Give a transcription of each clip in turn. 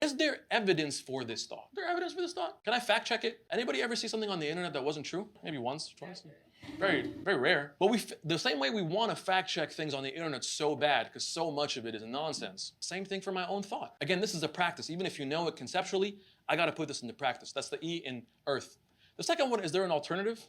Is there evidence for this thought? Is there evidence for this thought? Can I fact check it? Anybody ever see something on the internet that wasn't true? Maybe once, twice. Very, very rare. But the same way we want to fact check things on the internet so bad because so much of it is nonsense. Same thing for my own thought. Again, this is a practice. Even if you know it conceptually, I got to put this into practice. That's the E in earth. The second one, is there an alternative?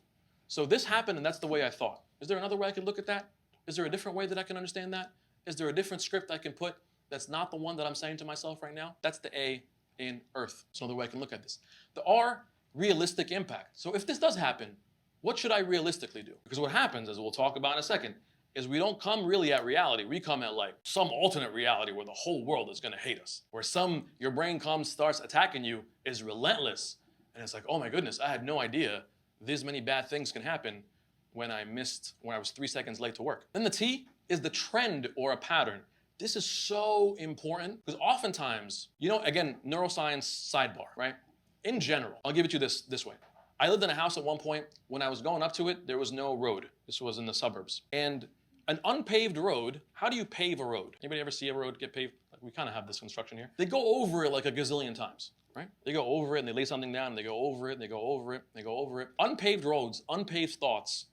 So this happened and that's the way I thought. Is there another way I could look at that? Is there a different way that I can understand that? Is there a different script I can put that's not the one that I'm saying to myself right now? That's the A in earth. It's another way I can look at this. The R, realistic impact. So if this does happen, what should I realistically do? Because what happens, as we'll talk about in a second, is we don't come really at reality. We come at like some alternate reality where the whole world is gonna hate us. Where your brain starts attacking you, is relentless. And it's like, oh my goodness, I had no idea this many bad things can happen when I was 3 seconds late to work. Then the T is the trend or a pattern. This is so important because oftentimes, again, neuroscience sidebar, right? In general, I'll give it to you this way. I lived in a house at one point. When I was going up to it, there was no road. This was in the suburbs. And an unpaved road, how do you pave a road? Anybody ever see a road get paved? Like, we kind of have this construction here. They go over it like a gazillion times, right? They go over it and they lay something down and they go over it and they go over it and they go over it. Unpaved roads, unpaved thoughts,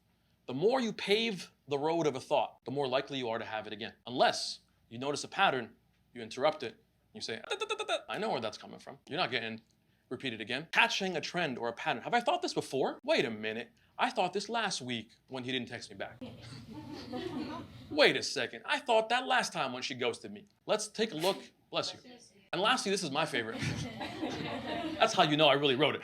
the more you pave the road of a thought, the more likely you are to have it again. Unless you notice a pattern, you interrupt it, you say, I know where that's coming from. You're not getting repeated again. Catching a trend or a pattern. Have I thought this before? Wait a minute. I thought this last week when he didn't text me back. Wait a second. I thought that last time when she ghosted me. Let's take a look. Bless you. And lastly, this is my favorite. That's how you know I really wrote it.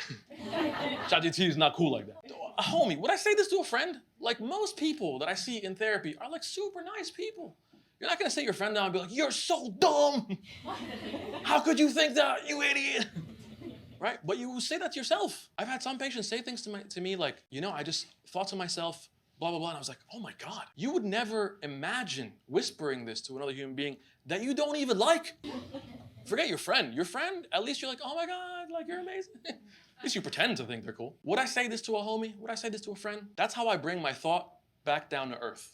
ChatGPT is not cool like that. Homie, would I say this to a friend? Like most people that I see in therapy are like super nice people. You're not gonna sit your friend down and be like, you're so dumb. How could you think that, you idiot? Right? But you say that to yourself. I've had some patients say things to me like, I just thought to myself, blah, blah, blah. And I was like, oh my God, you would never imagine whispering this to another human being that you don't even like. Forget your friend. Your friend, at least you're like, oh my God, like you're amazing. At least you pretend to think they're cool. Would I say this to a homie? Would I say this to a friend? That's how I bring my thought back down to earth.